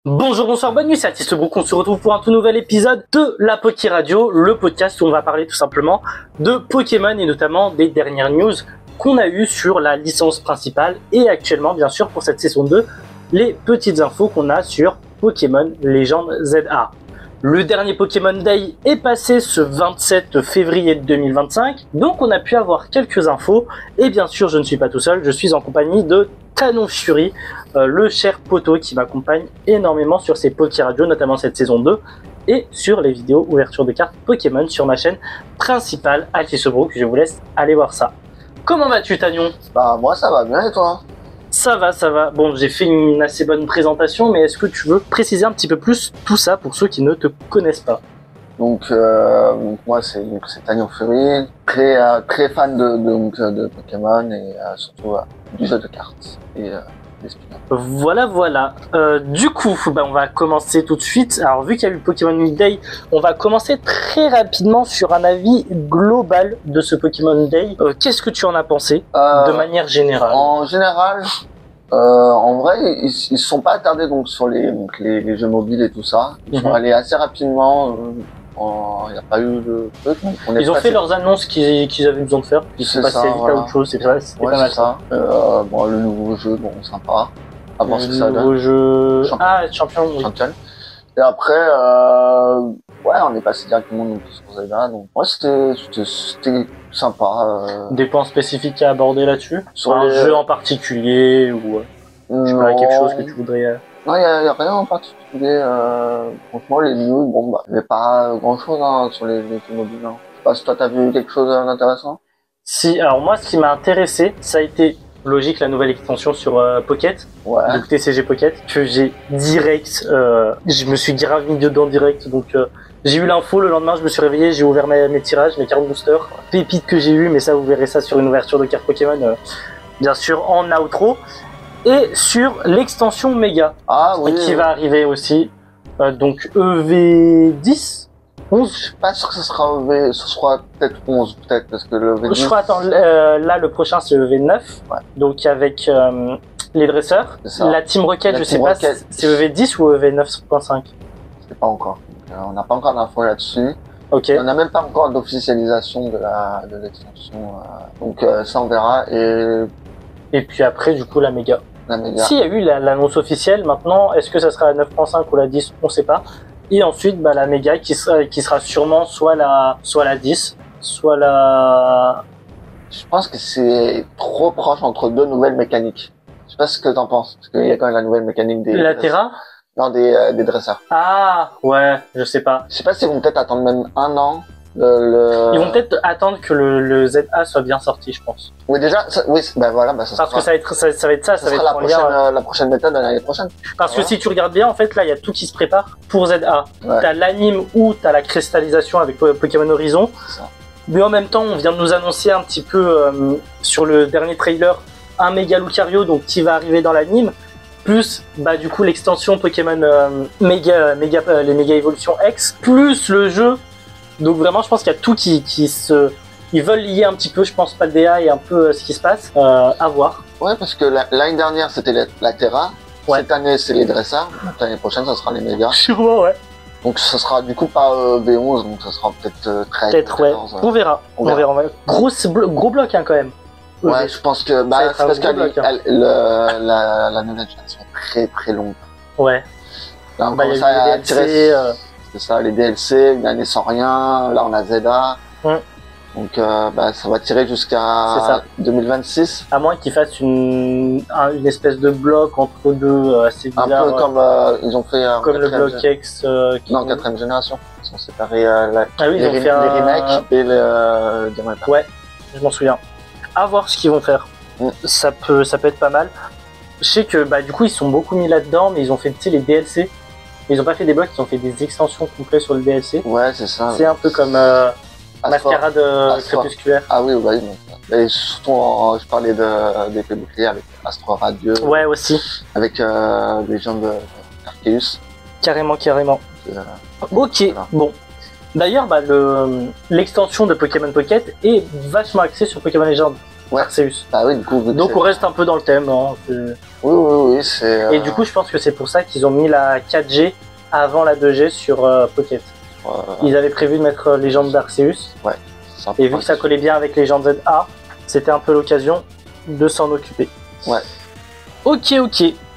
Bonjour, bonsoir, bonne nuit, c'est Artiste Brook. On se retrouve pour un tout nouvel épisode de la Poké Radio, le podcast où on va parler tout simplement de Pokémon et notamment des dernières news qu'on a eues sur la licence principale et actuellement, bien sûr, pour cette saison 2, les petites infos qu'on a sur Pokémon Legend ZA. Le dernier Pokémon Day est passé ce 27 février 2025, donc on a pu avoir quelques infos et bien sûr, je ne suis pas tout seul, je suis en compagnie de Canon Fury, le cher poteau qui m'accompagne énormément sur ces Poké Radio, notamment cette saison 2, et sur les vidéos ouverture de cartes Pokémon sur ma chaîne principale, Artiste Brook. Je vous laisse aller voir ça. Comment vas-tu, Tagnon? Bah moi ça va bien et toi? Ça va, ça va. Bon, j'ai fait une assez bonne présentation, mais est-ce que tu veux préciser un petit peu plus tout ça pour ceux qui ne te connaissent pas? Donc moi c'est Tanyon Fury, très fan de Pokémon et surtout du jeu de cartes et des spin-offs. Voilà. Du coup, on va commencer tout de suite. Alors, vu qu'il y a eu Pokémon Day, on va commencer très rapidement sur un avis global de ce Pokémon Day. Qu'est-ce que tu en as pensé de manière générale? En général, en vrai, ils se sont pas attardés donc sur les jeux mobiles et tout ça. Ils sont allés assez rapidement. Il n'y a pas eu de truc. Ils ont fait leurs annonces qu'ils avaient besoin de faire. Puis ils sont passés vite à autre chose. C'était pas mal ça. Bon, le nouveau jeu, bon, sympa. À voir ce que ça donne. Le nouveau jeu. Champion. Oui. Et après, on est passé directement sur Zelda. Donc, ouais, c'était sympa. Des points spécifiques à aborder là-dessus? Sur un jeu en particulier ou je sais pas, quelque chose que tu voudrais. Non, y a rien en particulier. Franchement, les news, bon, bah, il n'y a pas grand-chose sur les jeux mobiles. Hein. Je sais pas si toi t'as vu quelque chose d'intéressant. Si, alors moi, ce qui m'a intéressé, ça a été logique la nouvelle extension sur Pocket, donc TCG Pocket, que j'ai direct. Je me suis gravé dedans direct, donc j'ai eu l'info le lendemain. Je me suis réveillé, j'ai ouvert mes tirages, mes cartes booster, pépites que j'ai eu, mais ça vous verrez ça sur une ouverture de cartes Pokémon, bien sûr en outro. Et sur l'extension Mega, qui va arriver aussi, donc EV10, 11. Je suis pas sûr que ce sera peut-être 11, parce que le EV10... Je crois, attends, là le prochain c'est EV9, donc avec les dresseurs. La Team Rocket, je sais pas, c'est EV10 ou EV9.5? Je sais pas encore, on n'a pas encore d'infos là-dessus. Ok. On n'a même pas encore d'officialisation de l'extension, donc ça on verra. Et puis après, du coup, la méga. Si, il y a eu l'annonce officielle. Maintenant, est-ce que ça sera la 9.5 ou la 10? On sait pas. Et ensuite, la méga qui sera sûrement soit la 10, soit la... Je pense que c'est trop proche entre deux nouvelles mécaniques. Je sais pas ce que t'en penses. Parce qu'il y a quand même la nouvelle mécanique des... La Terra? Non, des dresseurs. Ah, ouais, je sais pas. Je sais pas s'ils vont peut-être attendre même un an. Ils vont peut-être attendre que le ZA soit bien sorti, je pense. Oui, déjà, ça Parce que ça va être ça. La prochaine méthode de l'année prochaine. Parce que si tu regardes bien, en fait, là, il y a tout qui se prépare pour ZA. T'as l'anime ou t'as la cristallisation avec Pokémon Horizon. Mais en même temps, on vient de nous annoncer un petit peu sur le dernier trailer un méga Lucario, donc qui va arriver dans l'anime. Plus, du coup, l'extension Pokémon les méga évolutions X, plus le jeu. Donc vraiment, je pense qu'il y a tout ils veulent lier un petit peu, je pense, pas le DA et un peu ce qui se passe. À voir. Ouais, parce que l'année dernière, c'était la Terra. Ouais. Cette année, c'est les dresseurs. L'année prochaine, ça sera les mégas. Sûrement, ouais. Donc ça sera du coup pas B11, donc ça sera peut-être 13, peut-être 14. Ouais. On verra. Gros bloc, hein, quand même. Ouais, je pense que c'est parce que la nouvelle génération est très longue. Ouais. Là, on commence à tirer... C'est ça, les DLC, une année sans rien, là on a Zelda. Donc ça va tirer jusqu'à 2026. À moins qu'ils fassent une espèce de bloc entre deux assez bizarre. Un peu comme ils ont fait comme le bloc X. Non, 4ème génération. Ils ont séparé les remakes et le Diamant. Ouais, je m'en souviens. À voir ce qu'ils vont faire. Ça peut être pas mal. Je sais que du coup ils sont beaucoup mis là-dedans, mais ils ont fait les DLC. Ils ont pas fait des blocs, ils ont fait des extensions complètes sur le DLC. Ouais, c'est ça. C'est un peu comme Mascarade crépusculaire. Ah oui, oui. Et surtout, je parlais des boucliers avec Astro Radieux. Ouais, aussi. Avec les gens d'Arceus. Carrément. Ok, voilà. Bon. D'ailleurs, l'extension de Pokémon Pocket est vachement axée sur Pokémon Legend. Ouais. Arceus. Bah oui, du coup. Donc on reste un peu dans le thème. Hein. Oui. oui, c'est... Et du coup, je pense que c'est pour ça qu'ils ont mis la 4G avant la 2G sur Pocket. Ils avaient prévu de mettre Légende d'Arceus. Ouais. Et vu que ça collait bien avec Légende ZA, c'était un peu l'occasion de s'en occuper. Ouais. Ok.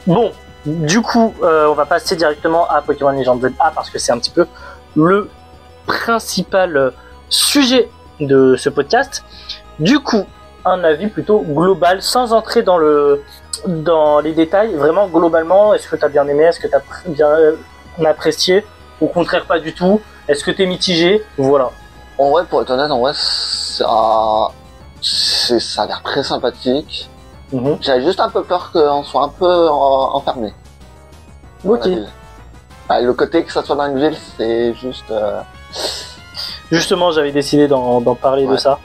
Bon, du coup, on va passer directement à Pokémon Légende ZA parce que c'est un petit peu le principal sujet de ce podcast. Du coup, un avis plutôt global, sans entrer dans les détails. Vraiment, globalement, est-ce que tu as bien aimé? Est-ce que tu as bien apprécié? Au contraire, pas du tout. Est-ce que tu es mitigé? Voilà. En vrai, pour être honnête, ça a l'air très sympathique. J'avais juste un peu peur qu'on soit un peu enfermé. Ok. Le côté que ça soit dans une ville, c'est juste... Justement, j'avais décidé d'en parler de ça.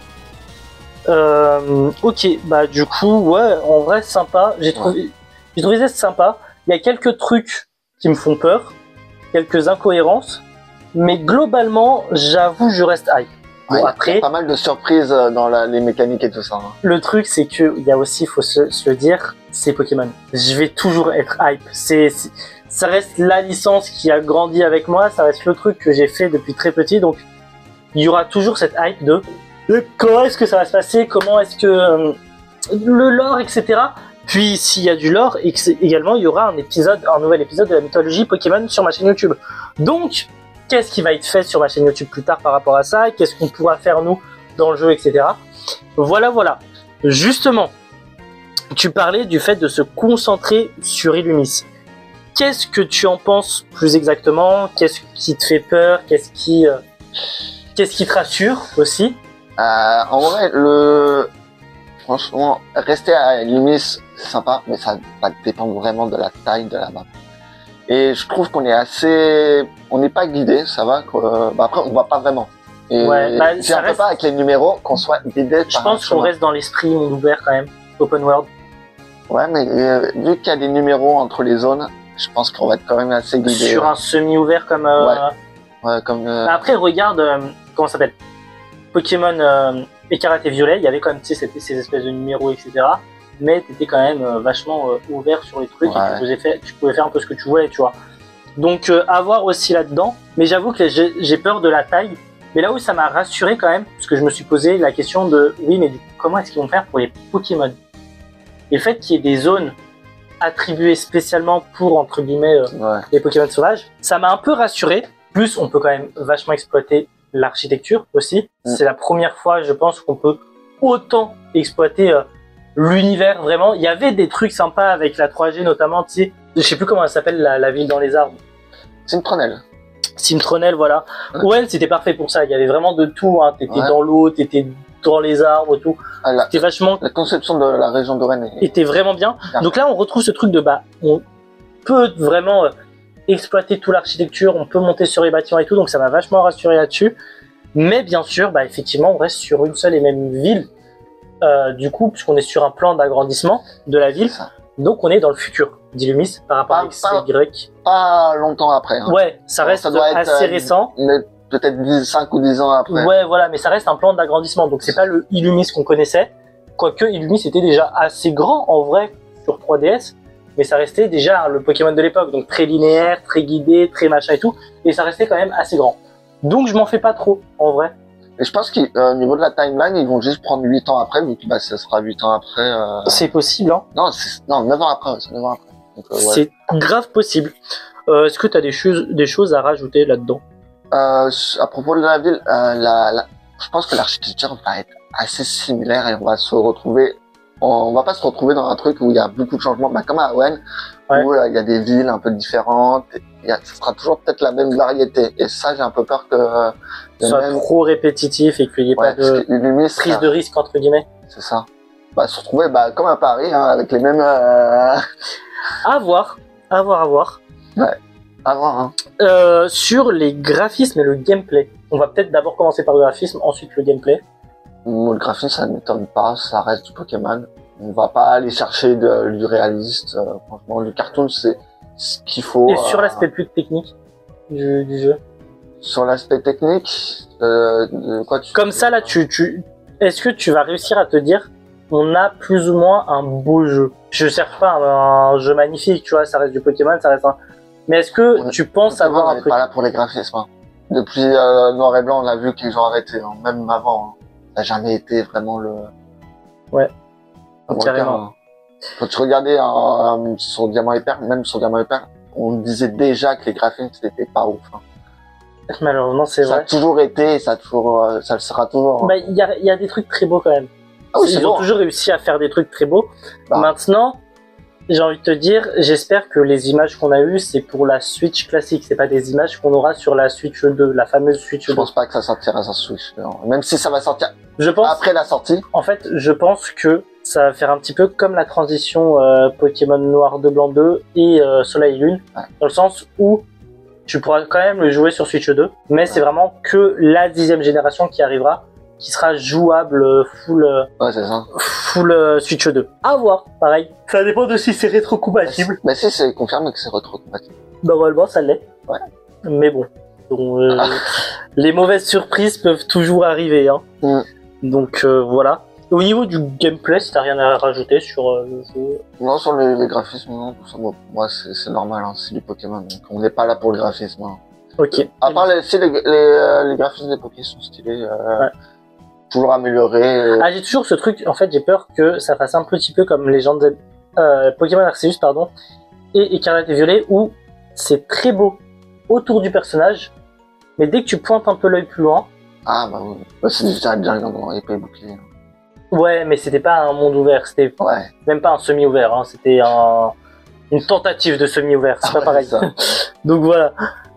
Ok, bah du coup, ouais, en vrai, sympa. J'ai trouvé ça sympa. Il y a quelques trucs qui me font peur, quelques incohérences, mais globalement, j'avoue, je reste hype. Bon, après, il y a pas mal de surprises dans les mécaniques et tout ça. Hein. Le truc, c'est que il y a aussi, faut se le dire, c'est Pokémon. Je vais toujours être hype. Ça reste la licence qui a grandi avec moi. Ça reste le truc que j'ai fait depuis très petit. Donc, il y aura toujours cette hype de comment est-ce que ça va se passer, comment est-ce que le lore, etc. Puis, s'il y a du lore, également, il y aura un nouvel épisode de la mythologie Pokémon sur ma chaîne YouTube. Donc, qu'est-ce qui va être fait sur ma chaîne YouTube plus tard par rapport à ça? Qu'est-ce qu'on pourra faire, nous, dans le jeu, etc. Voilà. Justement, tu parlais du fait de se concentrer sur Illumis. Qu'est-ce que tu en penses plus exactement? Qu'est-ce qui te fait peur? Qu'est-ce qui te rassure aussi? En vrai, franchement, rester à Illumis, c'est sympa, mais ça va dépendre vraiment de la taille de la map. Et je trouve qu'on est on n'est pas guidé, ça va. Après, on voit pas vraiment. Et c'est un peu pas avec les numéros qu'on soit guidé. Je pense qu'on reste dans l'esprit monde ouvert quand même, open world. Ouais, mais vu qu'il y a des numéros entre les zones, je pense qu'on va être quand même assez guidé. Sur un semi-ouvert comme. Ouais, comme. Après, regarde, comment ça s'appelle? Pokémon Écarlate et Violet, il y avait quand même ces espèces de numéros, etc. Mais t'étais quand même vachement ouvert sur les trucs et tu pouvais faire un peu ce que tu voulais, tu vois. Donc à voir aussi là-dedans. Mais j'avoue que j'ai peur de la taille. Mais là où ça m'a rassuré quand même, parce que je me suis posé la question de oui, mais comment est-ce qu'ils vont faire pour les Pokémon? Et le fait qu'il y ait des zones attribuées spécialement pour entre guillemets les Pokémon sauvages, ça m'a un peu rassuré. Plus on peut quand même vachement exploiter l'architecture aussi. C'est la première fois, je pense, qu'on peut autant exploiter l'univers vraiment. Il y avait des trucs sympas avec la 3G notamment, tu sais, je sais plus comment elle s'appelle la ville dans les arbres. Cimtronel, voilà. Ouais, c'était parfait pour ça. Il y avait vraiment de tout. Hein. T'étais dans l'eau, t'étais dans les arbres, tout. C'était vachement. La conception de la région de Rennes était vraiment bien. Donc là, on retrouve ce truc de on peut vraiment exploiter toute l'architecture, on peut monter sur les bâtiments et tout. Donc ça m'a vachement rassuré là-dessus. Mais bien sûr, effectivement, on reste sur une seule et même ville. Du coup, puisqu'on est sur un plan d'agrandissement de la ville, donc on est dans le futur d'Illumis par rapport à XY. Pas longtemps après. Hein. Ouais, ça reste assez récent. Mais peut-être 5 ou 10 ans après. Ouais, voilà, mais ça reste un plan d'agrandissement, donc c'est pas le Illumis qu'on connaissait. Quoique Illumis était déjà assez grand en vrai sur 3DS, mais ça restait déjà le Pokémon de l'époque, donc très linéaire, très guidé, très machin et tout, et ça restait quand même assez grand. Donc je m'en fais pas trop en vrai. Et je pense qu'au niveau de la timeline, ils vont juste prendre 8 ans après, vu que ça sera 8 ans après. C'est possible, hein? Non, 9 ans après, c'est 9 ans après. Donc, c'est grave possible. Est-ce que tu as des choses à rajouter là-dedans? À propos de la ville, je pense que l'architecture va être assez similaire et on va se retrouver. On va pas se retrouver dans un truc où il y a beaucoup de changements, comme à Hoenn, où il y a des villes un peu différentes. Ce sera toujours peut-être la même variété. Et ça, j'ai un peu peur que ce soit trop répétitif et qu'il n'y ait pas de prise de risque entre guillemets. C'est ça. Se retrouver comme à Paris, hein, avec les mêmes. À voir. Ouais. À voir. Hein. Sur les graphismes et le gameplay. On va peut-être d'abord commencer par le graphisme, ensuite le gameplay. Le graphisme, ça ne m'étonne pas, ça reste du Pokémon. On va pas aller chercher du réaliste. Franchement, du cartoon, c'est ce qu'il faut. Et sur l'aspect plus technique du jeu. Sur l'aspect technique, quoi comme ça là, est-ce que tu vas réussir à te dire on a plus ou moins un beau jeu. Je cherche pas un jeu magnifique, tu vois, ça reste du Pokémon, ça reste un... Mais est-ce que tu penses avoir on un n'est truc... pas là pour les graphismes. Hein. Depuis Noir et Blanc, on a vu qu'ils ont arrêté, hein. Même avant. Hein. Ça n'a jamais été vraiment le... Ouais, carrément. Hein. Quand tu regardais sur Diamant et Perle, même sur Diamant et Perle, on disait déjà que les graphismes c'était pas ouf. Hein. Malheureusement, c'est vrai. Ça a toujours été, ça le sera toujours. Bah, il y a des trucs très beaux quand même. Ah oui, Ils ont toujours réussi à faire des trucs très beaux. Bah. Maintenant, j'ai envie de te dire, j'espère que les images qu'on a eues, c'est pour la Switch classique. C'est pas des images qu'on aura sur la Switch 2, la fameuse Switch 2. Je pense pas que ça sortira sur Switch. Non. Même si ça va sortir après la sortie. En fait, je pense que ça va faire un petit peu comme la transition Pokémon Noir de Blanc 2 et Soleil et Lune. Ouais. Dans le sens où tu pourras quand même le jouer sur Switch 2. Mais c'est vraiment que la 10e génération qui arrivera, qui sera jouable full Switch 2. À voir, pareil. Ça dépend de si c'est rétro-compatible. Mais si c'est confirmé que c'est rétro-compatible. Normalement, ça l'est. Ouais. Mais bon. Donc, les mauvaises surprises peuvent toujours arriver. Hein. Donc voilà. Au niveau du gameplay, si t'as rien à rajouter sur le jeu. Non, sur les graphismes, non. Tout ça, moi, c'est normal, hein, c'est du Pokémon. Donc on n'est pas là pour le graphisme. Hein. Ok. À part les graphismes des Pokémon sont stylés. Toujours améliorés. Ah, j'ai toujours ce truc, en fait, j'ai peur que ça fasse un petit peu comme Legends Pokémon Arceus, pardon, et Écarlate et Violet, où c'est très beau autour du personnage, mais dès que tu pointes un peu l'œil plus loin... Ah, bah oui. C'est déjà dans épée et bouclier. Ouais, mais c'était pas un monde ouvert, c'était même pas un semi-ouvert, hein, c'était une tentative de semi-ouvert, c'est pas pareil. Ça. Donc voilà.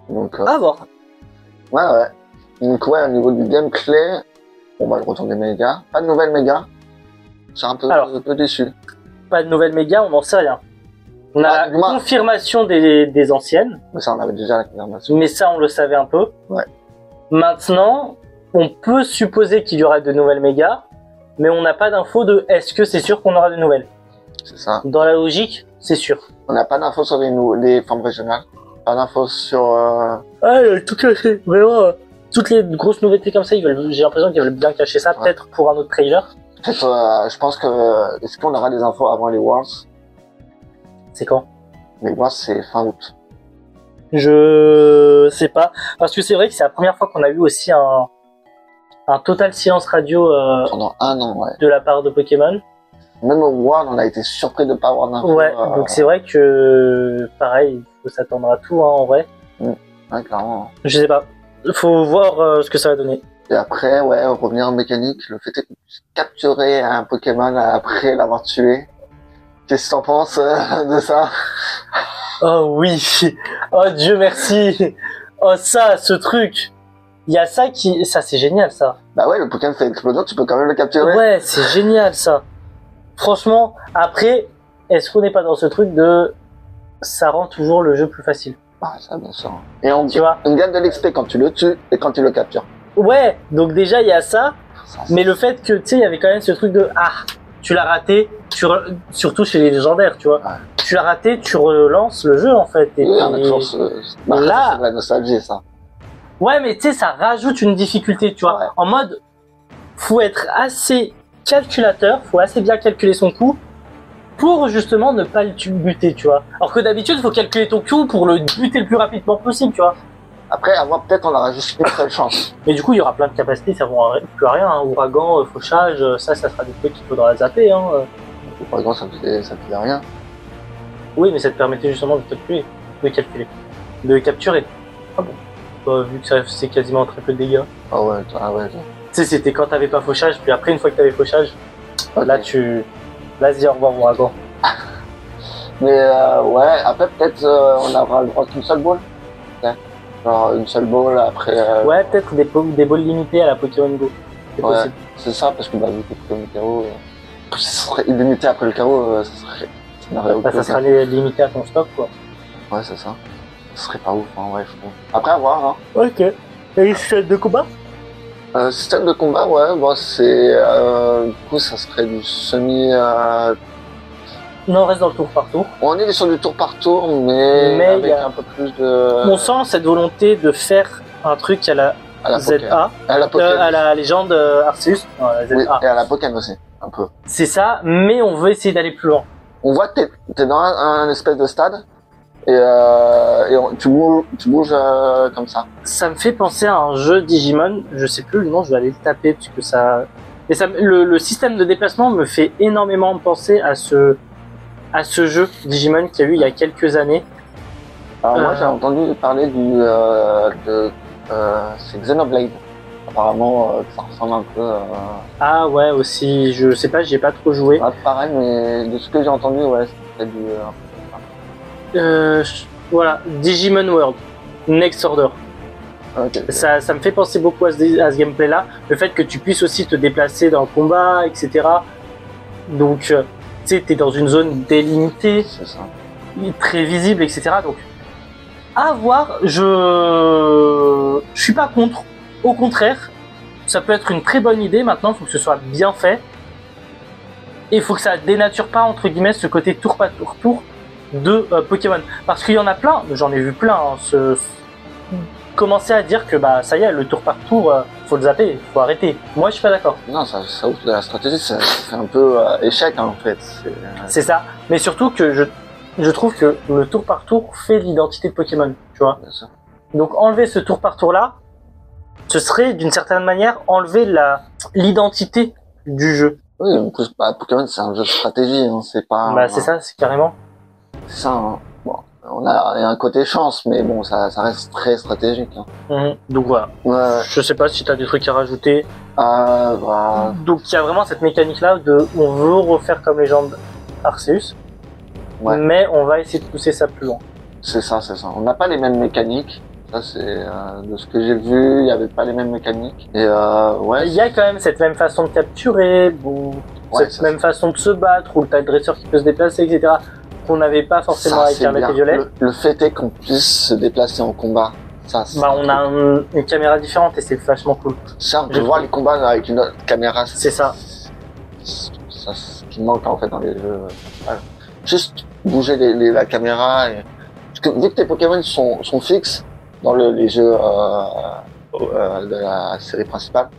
Donc, à voir. Ouais. Donc ouais, au niveau du gameplay, on va le retourner méga. Pas de nouvelles méga. C'est un peu déçu. Pas de nouvelles méga, on n'en sait rien. On a la confirmation des anciennes. Mais ça, on avait déjà la confirmation. Mais ça, on le savait un peu. Ouais. Maintenant, on peut supposer qu'il y aura de nouvelles méga, mais on n'a pas d'infos de est-ce que c'est sûr qu'on aura de nouvelles. C'est ça. Dans la logique, c'est sûr. On n'a pas d'infos sur les formes régionales. Pas d'infos sur... Ah, tout caché. Vraiment, toutes les grosses nouveautés comme ça, j'ai l'impression qu'ils veulent bien cacher ça, peut-être pour un autre trailer. Peut-être, je pense que... Est-ce qu'on aura des infos avant les Worlds? C'est quand? Les Worlds, c'est fin août. Je sais pas. Parce que c'est vrai que c'est la première fois qu'on a eu aussi un total silence radio pendant un an, ouais. De la part de Pokémon. Même au World, on a été surpris de ne pas avoir d'infos. Ouais, donc c'est vrai que pareil, il faut s'attendre à tout, hein, en vrai. Ouais, clairement. Je sais pas. Faut voir ce que ça va donner. Et après, revenir en mécanique, le fait est qu'on puisse capturer un Pokémon après l'avoir tué. Qu'est-ce que t'en penses de ça? Oh oui. Oh Dieu merci. Oh ça, ce truc. Il y a ça c'est génial ça. Bah ouais, le Pokémon fait explosion, tu peux quand même le capturer. Ouais, c'est génial ça. Franchement, après, est-ce qu'on n'est pas dans ce truc de ça rend toujours le jeu plus facile? Ah ça bien sûr. Et on gagne de l'XP quand tu le tues et quand tu le captures. Ouais, donc déjà il y a ça, mais le fait que tu sais il y avait quand même ce truc de tu l'as raté, surtout chez les légendaires, tu vois. Ouais. Tu l'as raté, tu relances le jeu en fait. Et on a toujours là, c'est de la nostalgie ça. Ouais, mais tu sais ça rajoute une difficulté, tu vois. Ouais. En mode, faut être assez calculateur, faut assez bien calculer son coup pour justement ne pas le buter, tu vois. Alors que d'habitude, il faut calculer ton coup pour le buter le plus rapidement possible, tu vois. Après, peut-être on aura juste une seule chance. Mais du coup, il y aura plein de capacités, ça ne va plus à rien. Hein. Ouragan, fauchage, ça sera des trucs qu'il faudra zapper. Hein. Ouragan, ça faisait rien. Oui, mais ça te permettait justement de de capturer. Ah bon. Bah, vu que c'est quasiment très peu de dégâts. Ah ouais. Tu sais, c'était quand t'avais pas fauchage, puis après, une fois que t'avais fauchage, là vas-y, au revoir, Ouragan. Mais après, peut-être on aura le droit qu'une seule boule. Genre une seule ball après... Ouais, peut-être des balls limités à la Pokémon Go. C'est possible. C'est ça, parce que vu que Pokémon KO, ça serait illimité après le KO, ça serait limité à ton stock, quoi. Ouais, c'est ça. Ce serait pas ouf, en vrai, je trouve. Après, à voir, hein. Ok. Et le système de combat? Système de combat, c'est... du coup, ça serait du semi... Non, on reste dans le tour par tour. On est sur du tour par tour, mais avec un peu plus de... On sent cette volonté de faire un truc à la ZA, à la légende Arceus. Oui, et à la Pokémon aussi. un peu. C'est ça, mais on veut essayer d'aller plus loin. On voit que t'es dans un espèce de stade et tu bouges comme ça. Ça me fait penser à un jeu Digimon, je sais plus le nom, je vais aller le taper parce que ça... Mais ça, le système de déplacement me fait énormément penser à ce jeu Digimon qu'il y a eu il y a quelques années. Alors moi j'ai entendu parler c'est Xenoblade. Apparemment ça ressemble un peu Ah ouais aussi, je sais pas, j'y ai pas trop joué. Pas pareil, mais de ce que j'ai entendu, ouais, c'était Voilà, Digimon World, Next Order. Okay. Ça me fait penser beaucoup à ce gameplay là, le fait que tu puisses aussi te déplacer dans le combat, etc. Donc tu sais, t'es dans une zone délimitée, c'est ça. Très visible, etc. Donc à voir, je suis pas contre, au contraire, ça peut être une très bonne idée. Maintenant, il faut que ce soit bien fait et il faut que ça dénature pas entre guillemets ce côté tour par tour de Pokémon, parce qu'il y en a plein, j'en ai vu plein commencer à dire que bah ça y est, le tour par tour, faut le zapper, faut arrêter. Moi je suis pas d'accord. Non, ça ouvre de la stratégie, ça fait un peu échec en fait. C'est ça, mais surtout que je trouve que le tour par tour fait l'identité de Pokémon, tu vois. Bien sûr. Donc enlever ce tour par tour là, ce serait d'une certaine manière enlever l'identité du jeu. Oui, en plus Pokémon c'est un jeu de stratégie, hein, c'est pas. Bah c'est ça, c'est carrément. C'est ça. Hein. Bon, il y a un côté chance, mais bon, ça reste très stratégique. Hein. Donc voilà. Ouais. Je sais pas si t'as des trucs à rajouter. Bah... Donc il y a vraiment cette mécanique là de on veut refaire comme Légende Arceus, ouais. Mais on va essayer de pousser ça plus loin. C'est ça. On n'a pas les mêmes mécaniques. Ça c'est de ce que j'ai vu, il n'y avait pas les mêmes mécaniques. Et ouais. Il y a quand même cette même façon de capturer, cette même façon de se battre, ou le tag dresseur qui peut se déplacer, etc. Qu'on n'avait pas forcément avec Scarlet et Violet. Le fait est qu'on puisse se déplacer en combat. Ça, on a une caméra différente et c'est vachement cool. Ça, on peut voir les combats avec une autre caméra. C'est ça. Ça, ce qui manque en fait dans les jeux. Juste bouger la caméra. Parce que vu que tes Pokémon sont fixes dans les jeux de la série principale,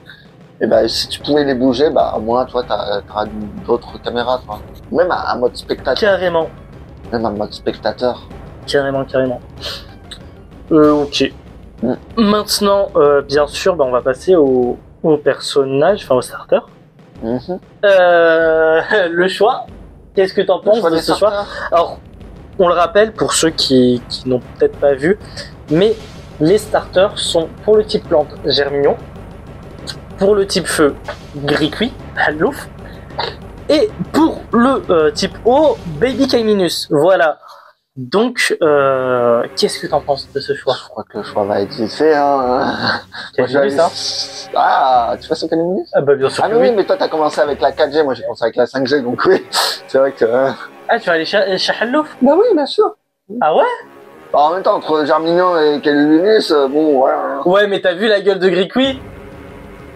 et ben si tu pouvais les bouger, au moins toi t'auras d'autres caméras, toi. Même un mode spectateur. Carrément. Même un mode spectateur. Carrément. Ok. Maintenant, bien sûr, on va passer au personnage, enfin au starter. Le choix. Qu'est-ce que t'en penses de ce choix? Alors, on le rappelle pour ceux qui n'ont peut-être pas vu, mais les starters sont pour le type plante Germignon, pour le type feu Griquis, Hallouf, et pour le type eau Baby Kaiminus. Voilà. Donc, qu'est-ce que t'en penses de ce choix? Je crois que le choix va être vite fait. Hein. Kaiminus, hein. Ah, tu vois ce Kaiminus? Ah bah bien sûr. Ah mais oui, mais toi t'as commencé avec la 4G, moi j'ai commencé avec la 5G, donc oui, c'est vrai que... Ah, tu vas aller chez Hallouf? Bah oui, bien sûr. Ah ouais? En même temps, entre Germignon et Kaiminus, bon, voilà. Ouais, mais t'as vu la gueule de Griquis?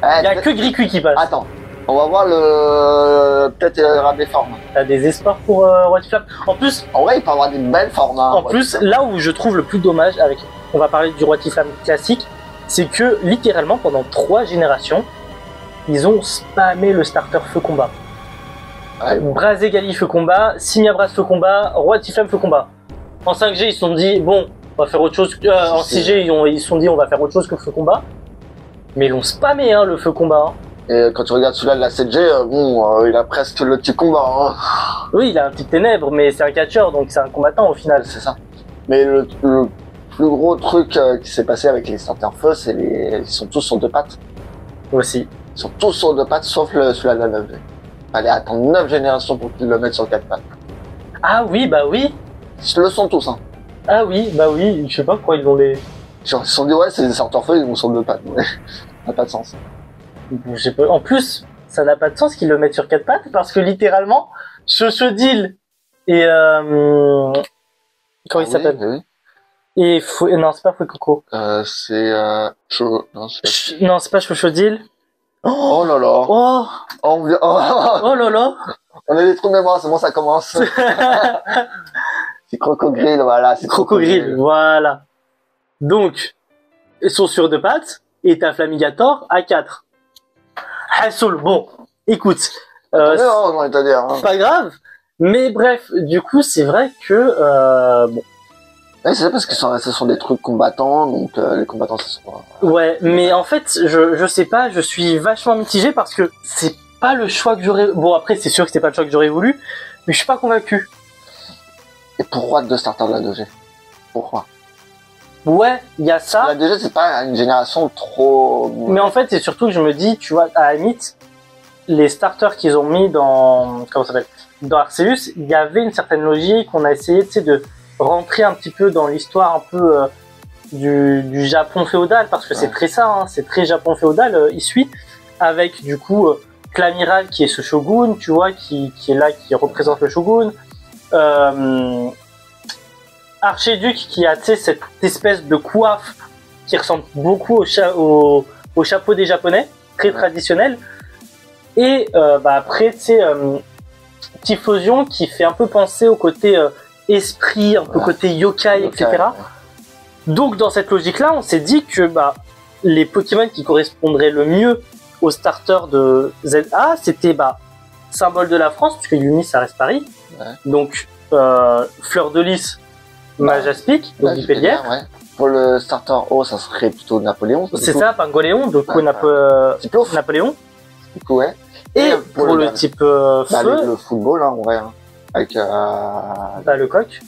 Y a que Griquis qui passe. Attends, on va voir peut-être il y aura des formes. T'as des espoirs pour Rotiflamme. En plus... En vrai, il peut avoir des belles formes. Hein, en plus, là où je trouve le plus dommage, on va parler du Rotiflamme classique, c'est que littéralement pendant 3 générations, ils ont spammé le starter feu combat. Ouais. Brazegali feu combat, Simiabras feu combat, Rotiflamme feu combat. En 5G, ils se sont dit, bon, on va faire autre chose. En 6G, ils se sont dit, on va faire autre chose que feu combat. Mais ils l'ont spammé, hein, le feu combat. Hein. Et quand tu regardes celui-là de la 7G, il a presque le petit combat. Hein. Oui, il a un petit ténèbre, mais c'est un catcheur, donc c'est un combattant au final. C'est ça. Mais le plus gros truc qui s'est passé avec les starters feu, c'est ils sont tous sur 2 pattes. Aussi. Ils sont tous sur 2 pattes, sauf celui-là de la 9G. Fallait attendre 9 générations pour qu'ils le mettent sur 4 pattes. Ah oui, bah oui. Ils le sont tous, hein. Ah oui, bah oui, je sais pas pourquoi ils vont les... Genre, ils se sont dit, ouais, c'est des starters feu, ils vont sur 2 pattes. Mais ça n'a pas de sens. En plus, ça n'a pas de sens qu'ils le mettent sur 4 pattes, parce que littéralement, Chochodil et... Comment il s'appelle? Oui. Et non, c'est pas Fuecoco. C'est... Non, c'est pas Chochodil. Oh là là. Oh là là. On a des trous de mémoire, c'est bon, ça commence. C'est Crocogrille, voilà. C'est Crocogrille, voilà. Donc, ils sont sur 2 pattes, et t'as Flamigator à 4. Hassoul, bon, écoute, J'en ai à dire. Hein. Pas grave. Mais bref, du coup, c'est vrai que bon. Ouais, c'est ça parce que ce sont des trucs combattants, donc les combattants, ce sont. Ouais, mais en fait, je sais pas, je suis vachement mitigé parce que c'est pas le choix que j'aurais. Bon, après, c'est sûr que c'est pas le choix que j'aurais voulu, mais je suis pas convaincu. Et pourquoi 2 starters de la 2G? Pourquoi? Ouais, il y a ça. La 2G, c'est pas une génération trop. Mais en fait, c'est surtout que je me dis, tu vois, à la limite, les starters qu'ils ont mis dans, comment ça s'appelle, dans Arceus, il y avait une certaine logique. On a essayé, tu sais, de rentrer un petit peu dans l'histoire un peu du Japon féodal, parce que c'est très ça, hein, c'est très Japon féodal. Il suit avec du coup l'amiral qui est ce shogun, tu vois, qui est là, qui représente le shogun. Archiduc qui a, tu sais, cette espèce de coiffe qui ressemble beaucoup au chapeau des Japonais, très traditionnel. Et après, tu sais, Typhlosion qui fait un peu penser au côté esprit, un peu côté yokai, etc. Ouais. Donc dans cette logique-là, on s'est dit que les Pokémon qui correspondraient le mieux au starter de ZA, c'était symbole de la France, puisque Yunis ça reste Paris. Ouais. Donc Fleur de Lys, Majaspic, donc Dipélière. Ouais. Pour le starter O, ça serait plutôt Napoléon. C'est ça, Pingoléon, donc Napoléon. Ouais. Et pour le type feu. Le football, hein, en vrai. Hein. Avec le coq.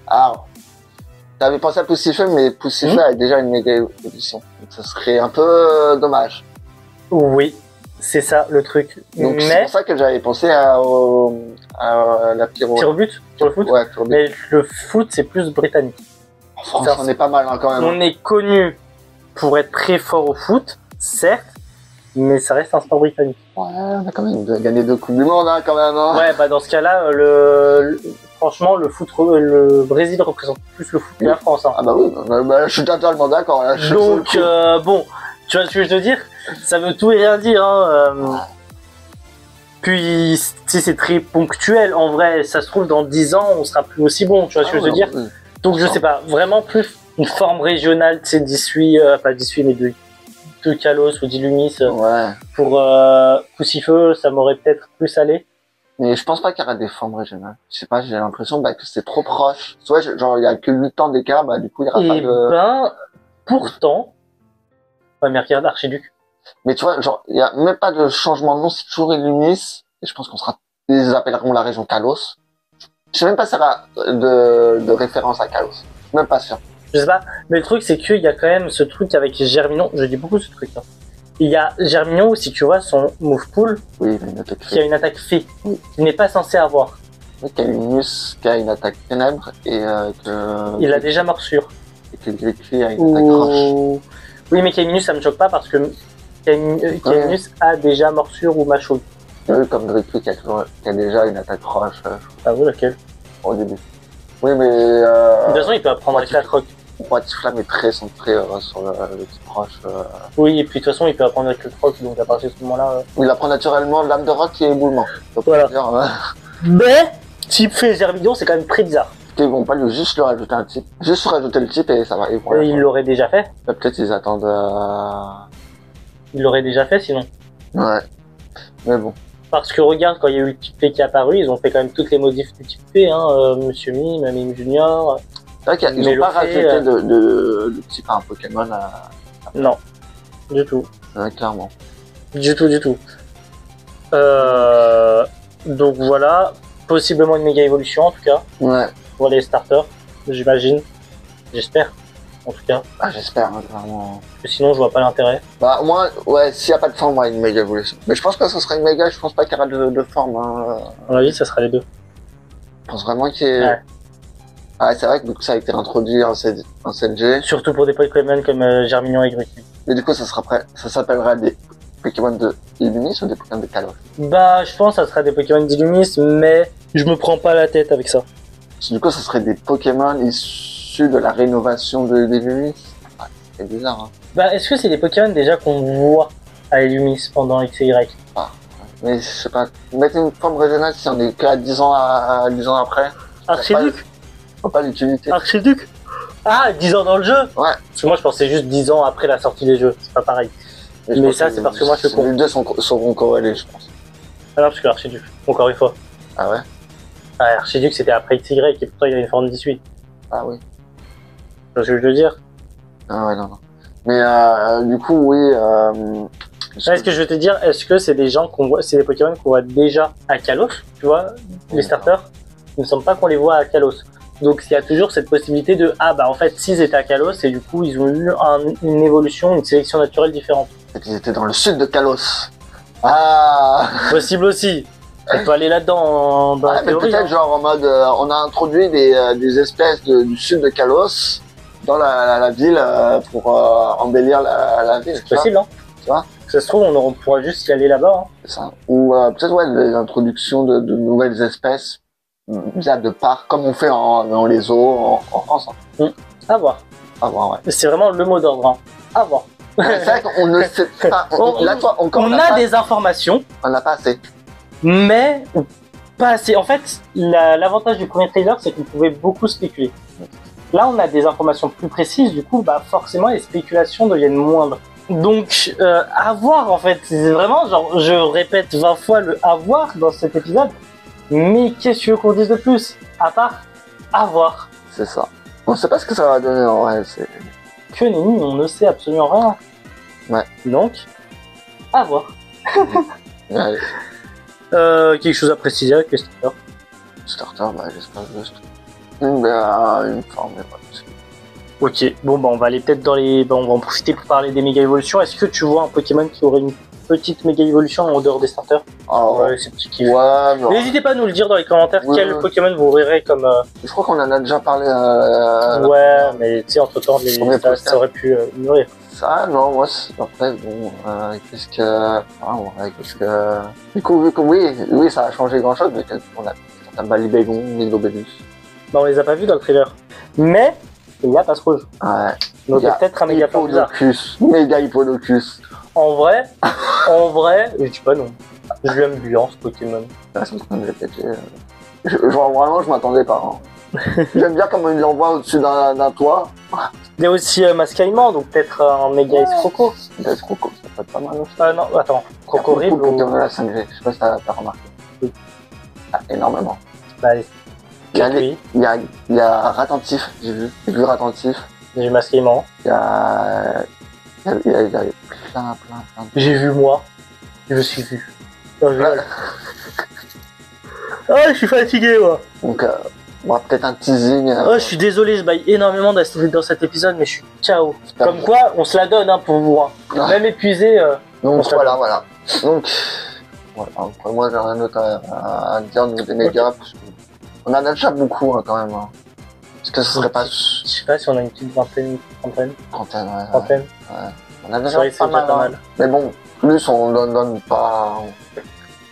Alors, t'avais pensé à Poussifeu, mais Poussifeu a déjà une méga évolution. Donc ça serait un peu dommage. Oui, c'est ça le truc. Donc c'est pour ça que j'avais pensé à la pyro. Pyrobut pour le foot. Ouais, Pyrobut. Mais le foot, c'est plus britannique. En France, on est pas mal hein, quand même. On est connu pour être très fort au foot, certes, mais ça reste un sport britannique. Ouais, on a quand même gagné 2 Coupes du Monde, hein, quand même. Hein. Ouais, dans ce cas-là, franchement, le Brésil représente plus le foot que la France. Hein. Ah bah oui, je suis totalement d'accord. Donc, bon, tu vois ce que je veux dire? Ça veut tout et rien dire. Hein. Puis, c'est très ponctuel. En vrai, ça se trouve, dans 10 ans, on sera plus aussi bon. Tu vois ce que je veux dire? Oui. Donc, je sais pas, vraiment plus une forme régionale, tu sais, pas d'Issui, mais de Kalos ou d'Illumis. Ouais. Pour Poussifeu, ça m'aurait peut-être plus allé. Mais je pense pas qu'il y aura des formes régionales. Je sais pas, j'ai l'impression que c'est trop proche. Soit genre il y a que 8 ans d'écart, du coup il y aura pas de. Pourtant, ouais, mais regarde Archiduc. Mais tu vois, genre il y a même pas de changement de nom, c'est toujours Illumis. Et je pense ils appelleront la région Kalos. Je sais même pas si ça va de référence à Kalos. Même pas sûr. Je sais pas, mais le truc c'est qu'il y a quand même ce truc avec Germinon, je dis beaucoup ce truc. Hein. Il y a Germinon, si tu vois, son move pool, qui a une attaque fée, qui n'est pas censé avoir. Oui, Calinus qui a une attaque ténèbres et il a déjà morsure. Et que Gricri a une attaque roche. Oui, mais Calinus ça me choque pas parce que Calinus a déjà morsure ou mâchoule. Oui, comme Gricri qui a déjà une attaque roche. Ah oui, laquelle? Au début. Oui, mais de toute façon, il peut apprendre avec la croque. Flamme est très centré sur le type roche. Oui, et puis de toute façon, il peut apprendre avec le croc, donc à partir de ce moment-là. Il apprend naturellement l'âme de roc et éboulement. Voilà. Mais, type fait Germillon, c'est quand même très bizarre. Ils vont pas juste lui rajouter un type. Juste rajouter le type et ça va. Et ils l'auraient déjà fait. Peut-être ils attendent. Ils l'auraient déjà fait sinon. Ouais. Mais bon. Parce que regarde, quand il y a eu le type P qui est apparu, ils ont fait quand même toutes les modifs du type P, hein. Monsieur Mime, Mime Junior. C'est vrai qu'ils n'ont pas rajouté de type à un Pokémon Non, du tout. Ouais, clairement. Du tout. Donc voilà, possiblement une méga évolution en tout cas. Ouais. Pour les starters, j'imagine. J'espère, en tout cas. Ah, j'espère, hein, clairement. Parce que sinon, je vois pas l'intérêt. Au moins, ouais, s'il n'y a pas de forme, une méga évolution. Mais je pense que ce sera une méga, je pense pas qu'il y aura de forme. Hein. À mon avis, ça sera les deux. Je pense vraiment qu'il y ait... Ouais. Ah, c'est vrai que ça a été introduit en 7G. Surtout pour des Pokémon comme Germignon et Gricri. Mais du coup, ça s'appellera des Pokémon de Illumis ou des Pokémon de Kalos? Je pense que ça sera des Pokémon d'Illumis, mais je me prends pas la tête avec ça. Du coup, ça serait des Pokémon issus de la rénovation de l'Illumis? C'est bizarre, hein. Est-ce que c'est des Pokémon déjà qu'on voit à Illumis pendant XY? Mais je sais pas. Mettre une forme régionale si on est qu'à 10 ans après. Archiduc? Pas l'utilité. Archiduc? Ah, 10 ans dans le jeu? Ouais. Parce que moi je pensais juste 10 ans après la sortie des jeux, c'est pas pareil. Mais ça c'est parce que moi je Les deux seront corrélés, je pense. Ah non, parce que Archiduc, encore une fois. Ah ouais? Ah, Archiduc c'était après XY et pourtant il a une forme 18. Ah oui. C'est ce que je veux dire. Ah ouais, non. Mais du coup, oui. Est-ce que je veux te dire, est-ce que c'est des gens qu'on voit, c'est des Pokémon qu'on voit déjà à Kalos, tu vois, les starters? Il ne me semble pas qu'on les voit à Kalos. Donc il y a toujours cette possibilité de ah bah en fait s'ils étaient à Kalos et du coup ils ont eu une évolution, une sélection naturelle différente. Ils étaient dans le sud de Kalos. Ah. Possible aussi. On peut aller là-dedans dans la Mais théorie. peut-être genre en mode on a introduit des espèces du sud de Kalos dans la ville pour embellir la ville. C'est possible, hein. Tu vois? Ça se trouve on pourra juste y aller là-bas. Hein. C'est ça. Ou peut-être ouais l'introduction de nouvelles espèces via de parcs comme on fait dans les zoos en France. Hein. À voir. À voir, ouais. C'est vraiment le mot d'ordre. Hein. À voir. C'est vrai qu'on ne sait pas. Là, toi, encore, on a des informations. On n'a pas assez. Mais pas assez. En fait, l'avantage du premier trailer, c'est qu'on pouvait beaucoup spéculer. Là, on a des informations plus précises, du coup, bah forcément, les spéculations deviennent moindres. Donc, à voir, en fait. C'est vraiment, genre, je répète 20 fois le à voir dans cet épisode. Mais qu'est-ce que tu veux qu'on dise de plus? À part, à voir. C'est ça. On sait pas ce que ça va donner, en vrai. Que nenni, on ne sait absolument rien. Ouais. Donc, à voir. Allez. Quelque chose à préciser avec les starters? Starter, bah j'espère juste une forme, mais pas possible. Ok, bon bah on va aller peut-être dans les... Bah, on va en profiter pour parler des méga évolutions. Est-ce que tu vois un Pokémon qui aurait une petite méga évolution en dehors des starters? Ah ouais, c'est petit kiff. Ouais, mais... N'hésitez pas à nous le dire dans les commentaires quel Pokémon vous verrez comme... Je crois qu'on en a déjà parlé. Ouais, mais tu sais, entre temps, ça aurait pu mûrir. Ça, non, moi, après, bon, qu'est-ce que... Ah, ouais, qu'est-ce que... Du coup, vu que oui, ça a changé grand-chose, mais on a Balibégon, Mildobélus. Bah, on les a pas vus dans le trailer. Mais, il y a Passe Rouge. Ouais. Donc, il y a peut-être un méga fort bizarre. Méga Hippodocus. En vrai, je dis pas non. Je l'aime bien, ce Pokémon. Genre, vraiment, je m'attendais pas. Hein. J'aime bien comment il l'envoie au-dessus d'un toit. Il y a aussi Mascaïman, donc peut-être un méga Escroco. Escroco, ça peut être pas mal. Non, attends. Crocorib ou... Pokémon à la 5G, je sais pas si t'as remarqué. Oui. Ah, énormément. Bah, il y a Ratentif, j'ai vu Ratentif. J'ai vu Mascaïman. Il y a plein. J'ai vu moi. Je me suis vu. Non, je rigole. Ah, je suis fatigué, moi. Donc, peut-être un teasing. Oh, je suis désolé, je baille énormément dans cet épisode, mais je suis KO. Comme quoi, on se la donne hein, pour vous. Hein. Même épuisé. Donc voilà. Donc, voilà. Après, moi, j'ai rien d'autre à dire au niveau des médias. Parce on en a déjà beaucoup hein, quand même. Hein. Est-ce que ce serait pas... Je sais pas si on a une petite vingtaine, trentaine. Ouais. On a déjà pas mal. Mais bon, plus on donne pas...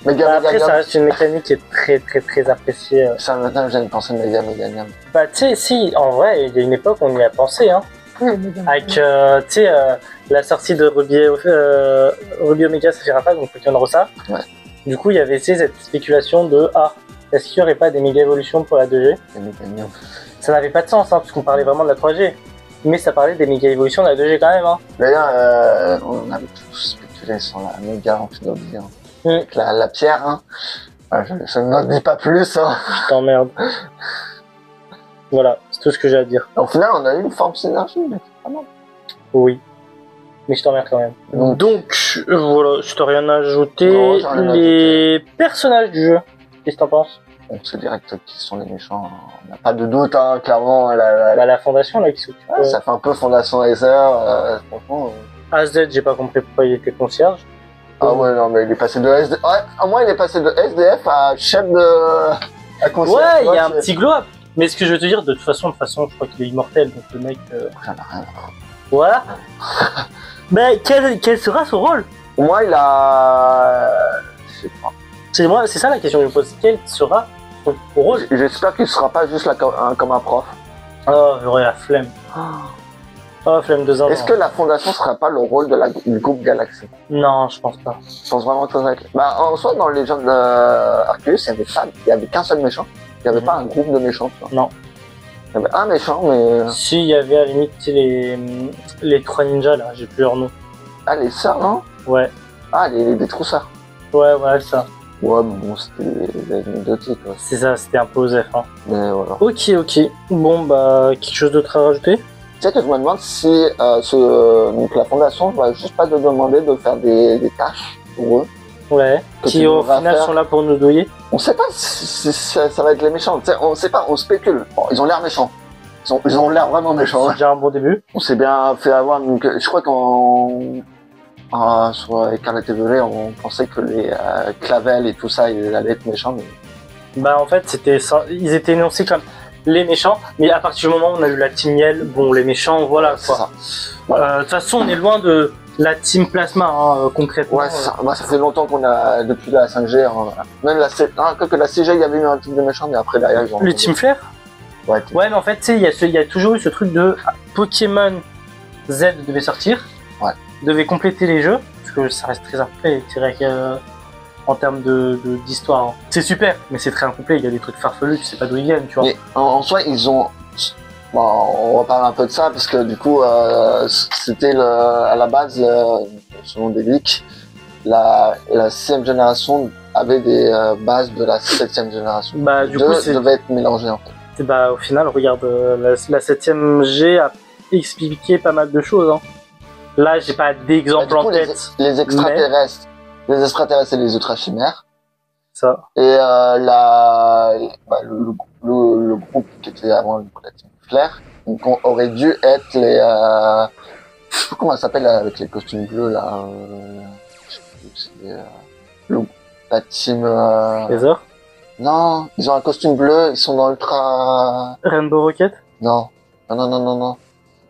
Après, ça reste une mécanique qui est très appréciée. Ça, maintenant, j'ai une pensée de Meganium. Bah, tu sais, si, en vrai, il y a une époque, on y a pensé, hein. Avec, tu sais, la sortie de Ruby Omega Saphira, donc Pokémon Rosa. Ouais. Du coup, il y avait, tu sais, cette spéculation de, est-ce qu'il n'y aurait pas des méga évolutions pour la 2G? Ça n'avait pas de sens, hein, parce qu'on parlait vraiment de la 3G. Mais ça parlait des méga évolutions de la 2G quand même, hein. D'ailleurs, on avait tous spéculé sur la méga amphibie, hein. Avec la pierre, hein. Je n'en dis pas plus, hein. Je t'emmerde. Voilà, c'est tout ce que j'ai à dire. Au final, on a eu une forme synergie, mais c'est pas mal. Oui. Mais je t'emmerde quand même. Donc voilà, je t'ai rien à ajouter. Non, les personnages du jeu, qu'est-ce que t'en penses? On sait direct qui sont les méchants. On n'a pas de doute, hein, clairement. La fondation, là, qui s'occupe. Ça fait un peu Fondation Aether, franchement. AZ, j'ai pas compris pourquoi il était concierge. Ah ouais, non, mais il est passé de SDF. Ouais, à moi, il est passé de SDF à chef de. À concierge. Ouais, il y a un petit glow up. Mais ce que je veux te dire, de toute façon, je crois qu'il est immortel, donc le mec. J'en ai rien. Voilà. Mais quel sera son rôle? Pour moi, il a. Je sais pas. C'est ça la question que je me pose. Quel sera son rôle? J'espère qu'il sera pas juste là comme un prof. Oh, j'aurais la flemme. Oh, flemme de zinzin. Est-ce que la fondation sera pas le rôle du groupe Galaxy? Non, je pense pas. Je pense vraiment que ça va être. Bah, en soi, dans les gens d'Arceus, il y avait qu'un seul méchant. Il n'y avait pas un groupe de méchants. Non. Il y avait un méchant, mais. Si, il y avait à la limite les trois ninjas là, j'ai plus leur nom. Ah, les sœurs, non? Ouais. Ah, les troussards. Ouais, voilà, ça. Ouais, mais bon, c'était anecdotique. Ouais. C'est ça, c'était un peu osef. Hein. Mais voilà. Ok. Bon, bah, quelque chose d'autre à rajouter? Tu sais que je me demande si donc la fondation va juste pas te demander de faire des tâches pour eux. Ouais. Qui au final sont là pour nous douiller. On sait pas si ça va être les méchants. Tu sais, on sait pas, on spécule. Bon, ils ont l'air méchants. Ils ont l'air vraiment méchants. C'est déjà un bon début. On s'est bien fait avoir. Donc, je crois sur Écarlate et Violet, on pensait que les Clavel et tout ça, ils allaient être méchants. Mais... Bah en fait, ils étaient énoncés comme les méchants, mais à partir du moment où on a eu la Team Yell, bon, les méchants, voilà quoi. De toute façon, on est loin de la Team Plasma, hein, concrètement. Ouais, ça fait longtemps qu'on a, depuis la 5G, même la la CG, il y avait eu un type de méchant, mais après derrière, ils ont... Le Team Flare. Ouais, mais en fait, tu sais, il y a toujours eu ce truc de Pokémon Z devait sortir, devait compléter les jeux, parce que ça reste très incomplet, en termes d'histoire. Hein. C'est super, mais c'est très incomplet, il y a des trucs farfelus, tu sais pas d'où ils viennent, tu vois. Mais en soi, ils ont... Bon, on va parler un peu de ça, parce que du coup, c'était à la base, selon des leaks, la 6ème génération avait des bases de la 7ème génération. Bah, du coup, devait être mélangé en fait. Et bah, au final, regarde, la 7ème G a expliqué pas mal de choses. Hein. Là, j'ai pas d'exemple en tête. Les extraterrestres, les extraterrestres et les ultra-chimères. Ça. Et le groupe qui était avant la Team Flare, donc aurait dû être les... je sais plus comment ça s'appelle avec les costumes bleus là. La team... Les heures. Non, ils ont un costume bleu, ils sont dans Ultra... Rainbow Rocket. Non.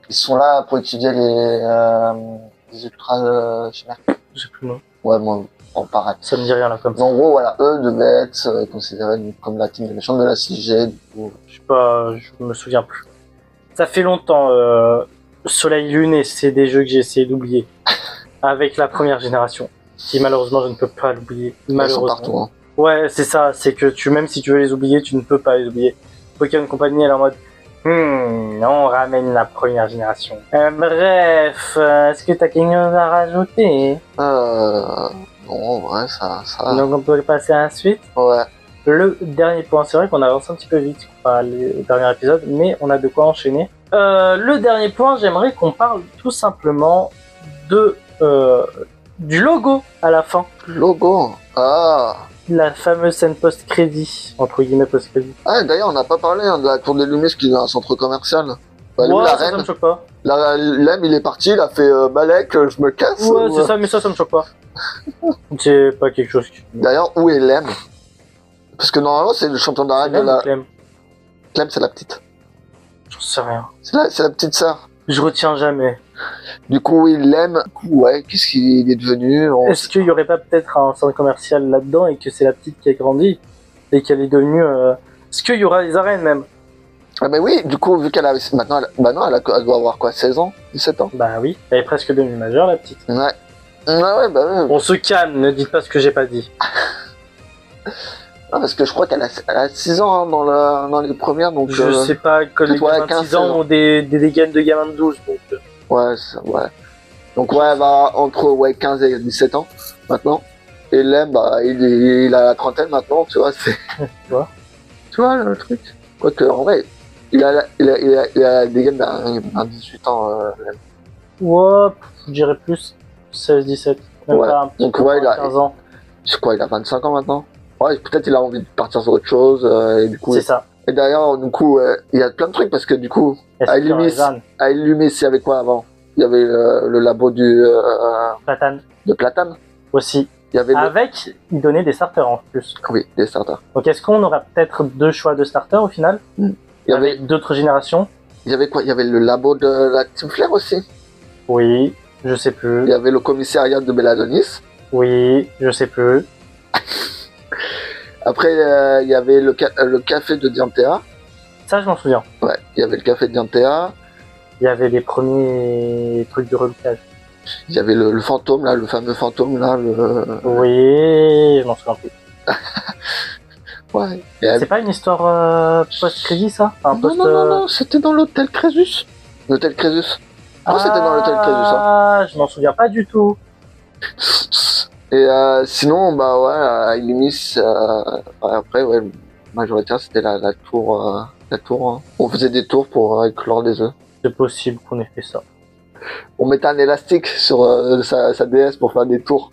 Ils sont là pour étudier les ultra chimères. J'ai plus le nom. Ouais, moi, pareil. Ça me dit rien là comme ça. En gros, voilà, eux devaient être considérés comme la team des méchants de la 6G, du coup. Je me souviens plus. Ça fait longtemps, Soleil Lune, et c'est des jeux que j'ai essayé d'oublier. Avec la première génération. Qui malheureusement, je ne peux pas l'oublier. Malheureusement. Ils sont partout, hein. Ouais, c'est ça, c'est que même si tu veux les oublier, tu ne peux pas les oublier. Pokémon Company, elle est en mode, on ramène la première génération. Bref, est-ce que t'as quelque chose à rajouter? Non, ouais, ça... Donc on peut passer à la suite. Ouais. Le dernier point, c'est vrai qu'on avance un petit peu vite au dernier épisode, mais on a de quoi enchaîner. Le dernier point, j'aimerais qu'on parle tout simplement du logo à la fin. Logo. La fameuse scène post-crédit, entre guillemets post-crédit. Ah, d'ailleurs, on n'a pas parlé de la Tour des Lumières, qui est un centre commercial. Bah, lui, ça me choque pas. Lem, il est parti, il a fait Balek, je me casse. Ouais, c'est ça, mais ça me choque pas. C'est pas quelque chose qui... D'ailleurs, où est Lem? Parce que normalement, c'est le champion d'arène de la... Clem, c'est la petite. j'en sais rien. C'est la petite sœur. Je retiens jamais. Du coup, il l'aime. Ouais, qu'est-ce qu'il est devenu? Est-ce qu'il y aurait pas peut-être un centre commercial là-dedans et que c'est la petite qui a grandi et qu'elle est devenue... Est-ce qu'il y aura les arènes même? Ah bah oui, du coup, vu qu'elle a... Maintenant, elle doit avoir quoi, 16 ans? 17 ans? Bah oui, elle est presque devenue majeure, la petite. Ouais. Ouais, bah ouais. On se calme, ne dites pas ce que j'ai pas dit. Non, parce que je crois qu'elle a 6 ans hein, dans les premières, donc... Je sais pas, que les gamins de 6 ans ont des gaines de gamins de 12, donc... Ouais, ouais. Donc ouais, elle va entre 15 et 17 ans, maintenant. Et Lem, bah, il a la trentaine maintenant, tu vois, c'est... Tu vois, le truc. Quoique, en vrai, il a des gaines d'un 18 ans, Lem. Ouais, je dirais plus 16-17. Même ouais. pas un petit donc peu ouais, 15 ans. Je crois il a 25 ans maintenant. Ouais, peut-être il a envie de partir sur autre chose, et du coup... C'est ça. Et d'ailleurs, du coup, il y a plein de trucs, parce que du coup, à Illumis, il y avait quoi avant? Il y avait le labo Platane. De Platane. Aussi. Il y avait il donnait des starters en plus. Oui, des starters. Donc est-ce qu'on aura peut-être 2 choix de starters au final? Il y avait d'autres générations. Il y avait quoi? Il y avait le labo de la Team Flare aussi. Oui, je sais plus. Il y avait le commissariat de Belladonis. Oui, je sais plus. Après, il y avait le café de Diantea. Ça, je m'en souviens. Ouais, il y avait le café de Diantea. Il y avait les premiers trucs de reluquage. Il y avait le fantôme, là, le fameux fantôme, là. Oui, je m'en souviens plus. Ouais. C'est pas une histoire post-crédit, ça? Non, c'était dans l'hôtel Crésus. L'hôtel Crésus. Non, c'était dans l'hôtel Crésus, hein. Ah, je m'en souviens pas du tout. Et sinon, bah ouais, Illumis, après, ouais, majoritaire, c'était la tour. La tour, hein. On faisait des tours pour éclore des œufs. C'est possible qu'on ait fait ça. On mettait un élastique sur sa déesse pour faire des tours.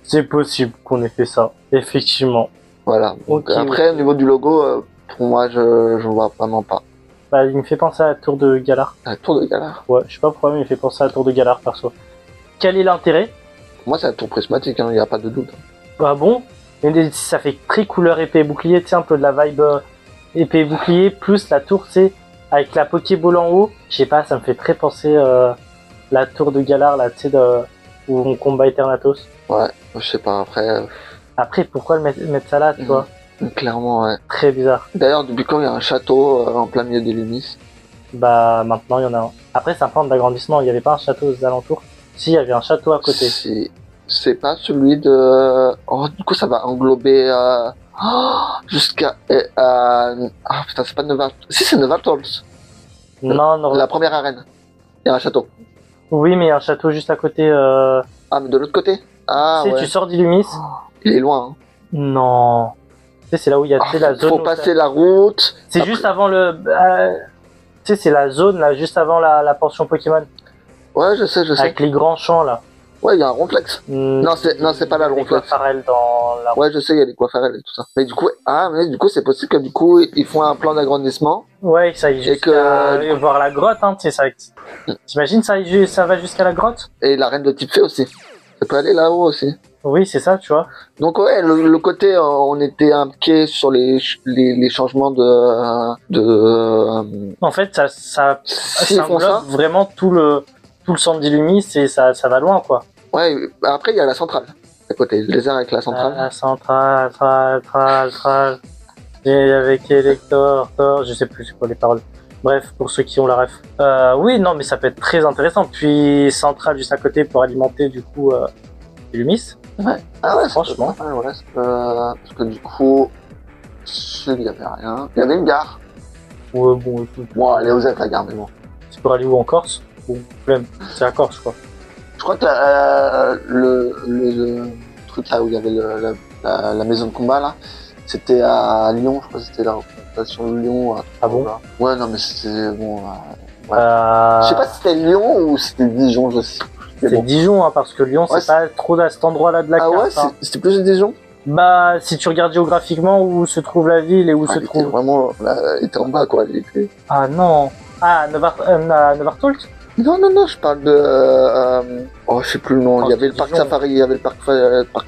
C'est possible qu'on ait fait ça, effectivement. Voilà. Donc, Ok, après, ok. au niveau du logo, pour moi, je vois vraiment pas. Bah, il me fait penser à la tour de Galar. La tour de Galar. Ouais, je sais pas pourquoi, mais il me fait penser à la tour de Galar, perso. Quel est l'intérêt? Pour moi, c'est la tour prismatique, il n'y a pas de doute. Bah bon, mais ça fait très couleur épée et bouclier, tu sais, un peu de la vibe épée et bouclier, plus la tour, tu sais, avec la Pokéball en haut. Je sais pas, ça me fait très penser la tour de Galar, là, tu sais, où on combat Eternatus. Ouais, je sais pas, après, Après, pourquoi mettre ça là, tu vois? clairement, ouais. Très bizarre. D'ailleurs, depuis quand il y a un château en plein milieu des Lumis? Bah, maintenant, il y en a un. Après, c'est un plan d'agrandissement, il y avait pas un château aux alentours. Si, il y avait un château à côté. C'est pas celui de... Oh, du coup, ça va englober jusqu'à... Ah, putain, c'est pas Nova... Si, c'est Nova Tolls. Non, non. La première arène. Il y a un château. Oui, mais il y a un château juste à côté. Ah, mais de l'autre côté? Ah, Tu sais, ouais. tu sors d'Illumis. Il est loin, hein. Non. Tu sais, c'est là où il y a tu sais, la zone. Faut passer la route. C'est Après- juste avant le. Tu sais, c'est la zone là, juste avant la pension Pokémon. Ouais, je sais. Avec les grands champs là. Ouais, il y a un ronflex. Non, c'est pas là le Les ronflex. Aquafarelles dans la. Ouais, je sais, il y a des coiffeurs et tout ça. Mais du coup, c'est possible que du coup, ils font un plan d'agrandissement. Ouais, ça y est, Et que- voir la grotte, hein, tu sais, ça. T'imagines, ça va jusqu'à la grotte? Et la reine de type fée aussi. Ça peut aller là-haut aussi. Oui, c'est ça, tu vois. Donc ouais, le côté, on était impliqué sur les changements de En fait, ça s'ils font englobe ça, vraiment tout le centre d'Illumis et ça va loin, quoi. ouais, après il y a la centrale, à côté, le désert avec la centrale. La centrale, et avec Elector, Thor, je sais plus c'est quoi les paroles. Bref, pour ceux qui ont la ref. Oui, non, mais ça peut être très intéressant. Puis centrale juste à côté pour alimenter du coup Illumis. Ah ouais, Franchement. ouais, parce que du coup, il y avait rien. Il y avait une gare. Ouais, bon, écoute, Bon, elle est aux ailes la gare, mais bon. c'est pour aller où en Corse? Bon, problème, c'est à Corse, quoi. Je crois que le truc là où il y avait la maison de combat là, c'était à Lyon, je crois que c'était la représentation de Lyon. Ah bon? Ouais, non, mais c'était bon. Ouais. Euh, Je sais pas si c'était Lyon ou c'était Dijon, je sais. Mais C'est bon. Dijon, hein, parce que Lyon, Ouais, c'est pas trop à cet endroit-là de la Ah carte. ouais, Hein. c'était plus Dijon. Bah, si tu regardes géographiquement où se trouve la ville et où se Il était trouve. vraiment, là, il était en bas quoi. Il était... Ah non. Ah, Nevartolt? Non, je parle de. Oh, je sais plus le nom. Oh, Il y avait le parc Dijon. Safari, il y avait le parc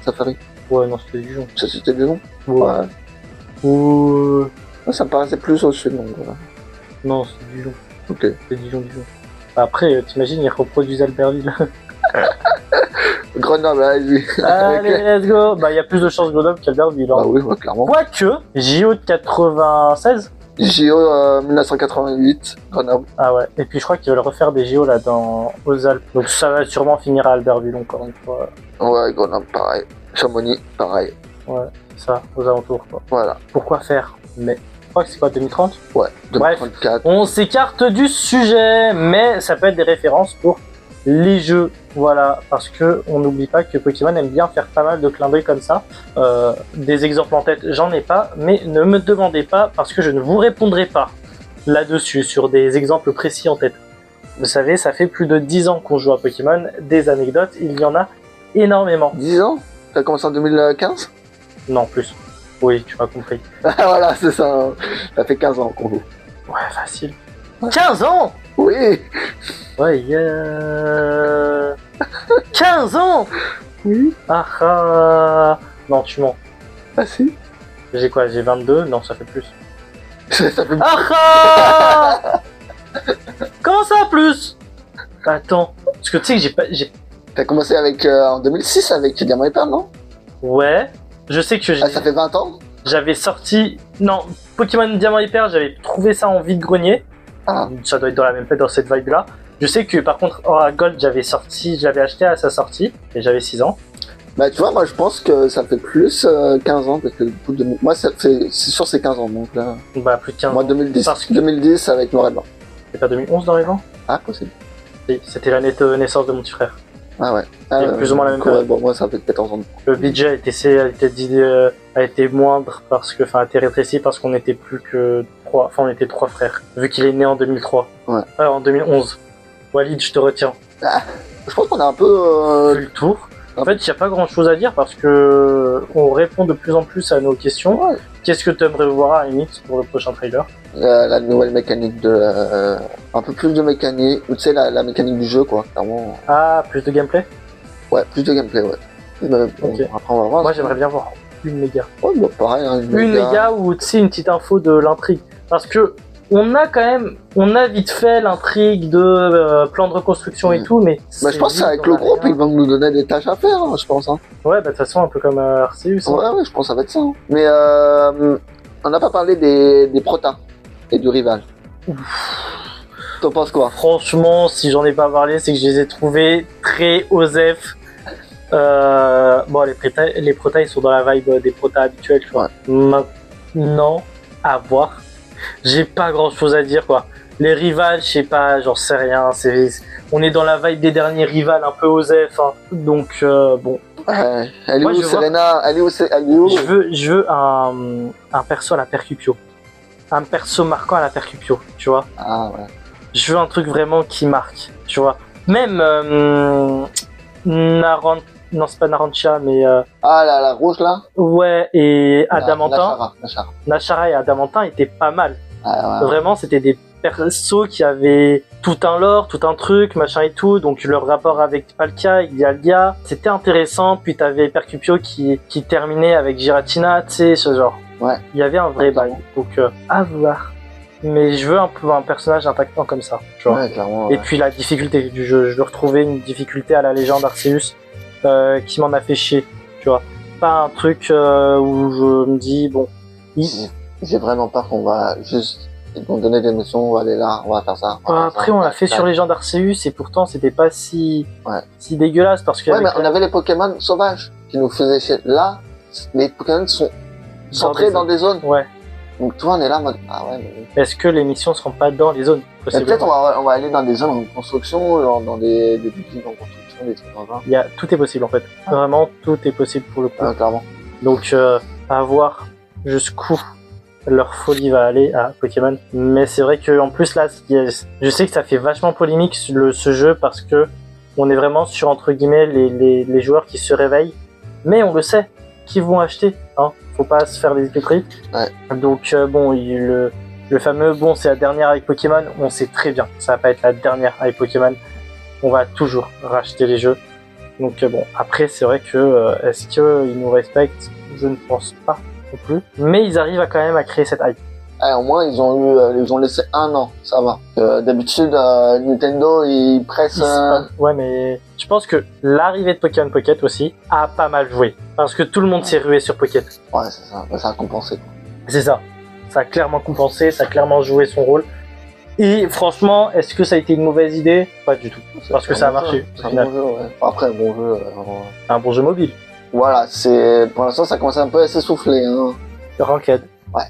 Safari. Ouais, non, c'était Dijon. Ça, c'était Dijon. Ouais. Ou... Ça me paraissait plus au sud, donc voilà. Non, c'est Dijon. Ok. C'est Dijon. Après, t'imagines, ils reproduisent Albertville. Grenoble, allez-y. Allez, let's go. Bah, il y a plus de chances Grenoble qu'Albertville. Hein. Bah oui, ouais, clairement. Quoique, JO de 96. JO 1988, Grenoble. Ah ouais. Et puis je crois qu'ils veulent refaire des JO là aux Alpes. Donc ça va sûrement finir à Albertville encore une fois. Ouais, Grenoble, pareil. Chamonix, pareil. Ouais, c'est ça, aux alentours quoi. Voilà. Pourquoi faire? Mais je crois que c'est quoi 2030? Ouais, Bref. 2034. On s'écarte du sujet, mais ça peut être des références pour les jeux. Voilà, parce que on n'oublie pas que Pokémon aime bien faire pas mal de clins d'œil comme ça. Des exemples en tête, j'en ai pas, mais ne me demandez pas parce que je ne vous répondrai pas là-dessus sur des exemples précis en tête. Vous savez, ça fait plus de 10 ans qu'on joue à Pokémon, des anecdotes, il y en a énormément. 10 ans? T'as commencé en 2015? Non, plus. Oui, tu m'as compris. Voilà, c'est ça. Ça fait 15 ans qu'on joue. Ouais, facile. 15 ans! Oui! Ouais, 15 ans! Oui. Ah. Non, tu mens. Ah si? J'ai quoi? J'ai 22? Non, ça fait plus. Ça fait... Ah. Comment ça, plus? Attends. Parce que tu sais que j'ai pas... T'as commencé avec en 2006 avec Diamant et Perle, non? Ouais. Je sais que Ah, ça fait 20 ans? j'avais sorti... Non, Pokémon Diamant et Perle, j'avais trouvé ça en vide-grenier. Ah. Ça doit être dans la même dans cette vibe-là. Je sais que par contre, Aura Gold, j'avais acheté à sa sortie, et j'avais 6 ans. Bah tu vois, moi je pense que ça fait plus 15 ans, parce que du coup, moi c'est sûr c'est 15 ans, donc là... Bah, plus de 15 Moi ans. 2010, Parce que- 2010 avec Noir et Blanc. C'est pas 2011 dans les vents? Ah, possible. Oui, c'était l'année de naissance de mon petit frère. Ah ouais. C'est plus ou moins la même ouais, période. bon, moi, ça fait 14 ans. Le budget a été moindre parce que, enfin, a été rétréci parce qu'on était plus que 3, enfin, on était 3 frères. Vu qu'il est né en 2003. Ouais. En 2011. Walid, je te retiens. Ah, je pense qu'on a un peu... Fait le tour. En fait, il n'y a pas grand chose à dire parce que on répond de plus en plus à nos questions. Ouais. Qu'est-ce que tu aimerais voir à la limite pour le prochain trailer? La nouvelle mécanique de... un peu plus de mécanique, ou tu sais, la mécanique du jeu, quoi, clairement. Ah, plus de gameplay? Ouais, plus de gameplay, ouais. Bon, Ok. après, on va voir. Moi, j'aimerais bien voir une méga. Ouais, bah, pareil, hein, Une méga ou, tu sais, une petite info de l'intrigue. Parce que on a vite fait l'intrigue de plan de reconstruction et tout, mais... Bah, je pense que c'est avec le groupe, ils vont nous donner des tâches à faire, hein, je pense. Hein. Ouais, bah de toute façon, un peu comme Arceus. Hein. Ouais, je pense que ça va être ça. Hein. Mais on n'a pas parlé des protas et du rival. T'en penses quoi? Franchement, si j'en ai pas parlé, c'est que je les ai trouvés très osef. Bon, les protas, ils sont dans la vibe des protas habituels, tu vois. Maintenant, à voir. J'ai pas grand chose à dire, quoi. Les rivales, je sais pas, j'en sais rien. On est dans la vibe des derniers rivales, un peu osef. Hein. Donc, bon. Elle est où, Serena? Elle est où? Je veux un perso à la Percupio. Un perso marquant à la Percupio, tu vois. Ah ouais. Je veux un truc vraiment qui marque, tu vois. Même non, c'est pas Narantia, mais ah la rouge là. ouais, et Adamantin. Nashara et Adamantin étaient pas mal. Ah, ouais. Vraiment, c'était des persos qui avaient tout un lore, tout un truc, machin et tout. Donc leur rapport avec Palkia, avec Dialga, c'était intéressant. Puis t'avais Percupio qui terminait avec Giratina, tu sais, ce genre. Ouais. Il y avait un vrai bail. Donc à voir. Mais je veux un personnage impactant comme ça, tu vois. Ouais, clairement, Et puis la difficulté du jeu, je veux retrouver une difficulté à la légende Arceus qui m'en a fait chier, tu vois. Pas un truc où je me dis, bon... J'ai vraiment peur qu'on va juste... Ils vont donner des missions, on va aller là, on va faire ça. Après, on l'a fait sur Légende Arceus et pourtant, c'était pas si dégueulasse parce que... Ouais, mais on avait les Pokémon sauvages qui nous faisaient chier. Là, les Pokémon sont centrés dans des zones. Ouais. Donc toi, on est là en mode... Ah ouais, mais... Est-ce que les missions seront pas dans les zones? Peut-être on va aller dans des zones en construction, genre dans des boutiques en construction, des trucs comme ça. Tout est possible en fait. Vraiment, tout est possible pour le coup. Clairement. Donc, à voir jusqu'où leur folie va aller à Pokémon. Mais c'est vrai que en plus là, je sais que ça fait vachement polémique ce jeu parce que on est vraiment sur entre guillemets les joueurs qui se réveillent. Mais on le sait, qui vont acheter, hein. Faut pas se faire des prix. Ouais. Donc bon, le fameux bon, c'est la dernière avec Pokémon. On sait très bien, ça va pas être la dernière avec Pokémon. On va toujours racheter les jeux. Donc bon, après c'est vrai que est-ce qu'ils nous respectent? Je ne pense pas non plus. Mais ils arrivent quand même à créer cette hype. Au moins ils ont laissé 1 an, ça va. D'habitude Nintendo ils pressent. Ouais, mais je pense que l'arrivée de Pokémon Pocket aussi a pas mal joué parce que tout le monde s'est rué sur Pocket. Ouais, c'est ça. Ça a compensé. C'est ça. Ça a clairement compensé, ça a clairement joué son rôle. Et franchement, est-ce que ça a été une mauvaise idée? Pas du tout. Parce que ça a marché. C'est un bon jeu, ouais. Après, un bon jeu. Un bon jeu mobile. Voilà, pour l'instant, ça commence un peu à s'essouffler. Hein. Ranked. Ouais.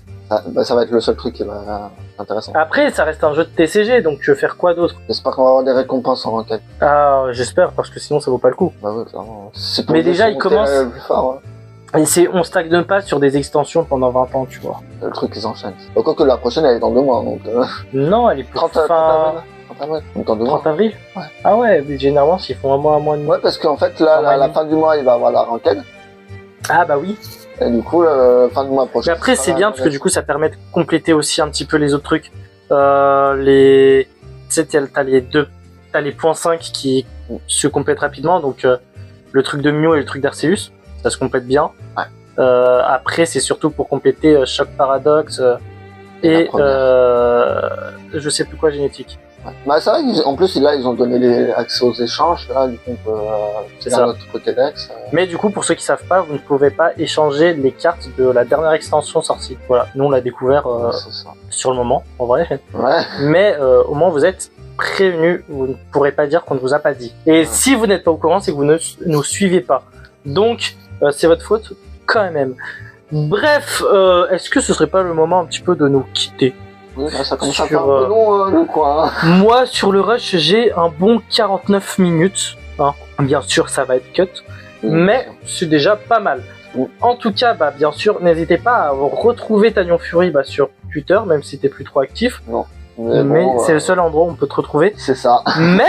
Ça va être le seul truc qui va être intéressant. Après, ça reste un jeu de TCG, donc tu veux faire quoi d'autre? J'espère qu'on va avoir des récompenses en ranked. Ah, j'espère, parce que sinon ça vaut pas le coup. Bah ouais, clairement. Mais déjà, il commence. Fort, hein. Et on stagne pas sur des extensions pendant 20 ans, tu vois. Le truc, ils enchaînent. Quoique la prochaine, elle est dans 2 mois, donc. Non, elle est pour 30 avril. Donc dans 2 mois. 30 avril? Ouais. Ah ouais, mais généralement, s'ils font un mois et demi. Ouais, parce qu'en fait, là, à la fin du mois, il va avoir la ranked. Ah bah oui. Et du coup, fin du mois prochain. Mais après, c'est bien parce que du coup, ça permet de compléter aussi un petit peu les autres trucs. Tu sais, t'as les points 5 qui se complètent rapidement. Donc, le truc de Mew et le truc d'Arceus, ça se complète bien. Ouais. Après, c'est surtout pour compléter Choc Paradox et je sais plus quoi génétique. Ouais. Bah, c'est vrai qu'en plus, là, ils ont donné accès aux échanges. Là, du coup, on peut faire notre Pokédex. Mais du coup, pour ceux qui savent pas, vous ne pouvez pas échanger les cartes de la dernière extension sortie. Voilà, nous on l'a découvert sur le moment, en vrai. Ouais. Mais au moins, vous êtes prévenus. Vous ne pourrez pas dire qu'on ne vous a pas dit. Et si vous n'êtes pas au courant, c'est que vous ne nous suivez pas. Donc, c'est votre faute quand même. Bref, est-ce que ce serait pas le moment un petit peu de nous quitter? Oui, ça commence à faire un peu long, quoi. Moi, sur le rush, j'ai un bon 49 minutes. hein. Bien sûr, ça va être cut, mais c'est déjà pas mal. En tout cas, bien sûr, n'hésitez pas à retrouver Talion Fury sur Twitter, même si t'es plus trop actif. Non. Mais bon, c'est le seul endroit où on peut te retrouver. C'est ça. Mais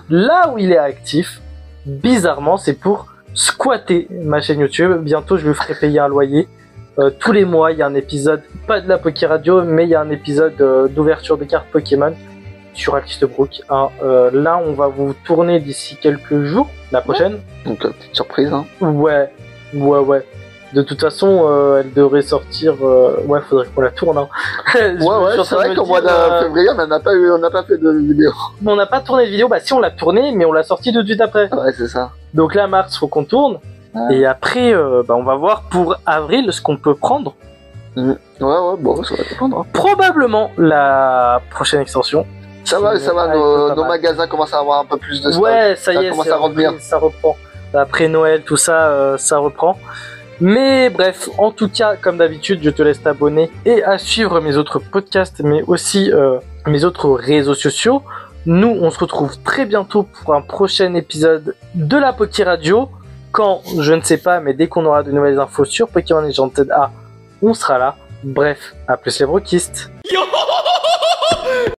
là où il est actif, bizarrement, c'est pour squatter ma chaîne YouTube. Bientôt, je lui ferai payer un loyer. Tous les mois, il y a un épisode, pas de la Poké Radio, mais il y a un épisode d'ouverture de cartes Pokémon sur Alistebrook. Là, on va vous tourner d'ici quelques jours, la prochaine. Donc, petite surprise. Hein. Ouais. De toute façon, elle devrait sortir. Faudrait qu'on la tourne. Hein. C'est vrai qu'au mois de février, on n'a pas fait de vidéo. On n'a pas tourné de vidéo. Si, on l'a tourné, mais on l'a sorti tout de suite après. Ouais, c'est ça. Donc là, mars, faut qu'on tourne. Ouais. Et après, on va voir pour avril ce qu'on peut prendre. Ouais, bon, ça va dépendre. Hein. Probablement la prochaine extension. Ça va. Nos magasins commencent à avoir un peu plus de stock. Ouais, ça y est, commence à revenir. Ça reprend. Après Noël, tout ça, ça reprend. Mais bref, en tout cas, comme d'habitude, je te laisse t'abonner et à suivre mes autres podcasts, mais aussi mes autres réseaux sociaux. Nous, on se retrouve très bientôt pour un prochain épisode de la Poké Radio. Quand, je ne sais pas, mais dès qu'on aura de nouvelles infos sur Pokémon Legends A, on sera là. Bref, à plus les broquistes.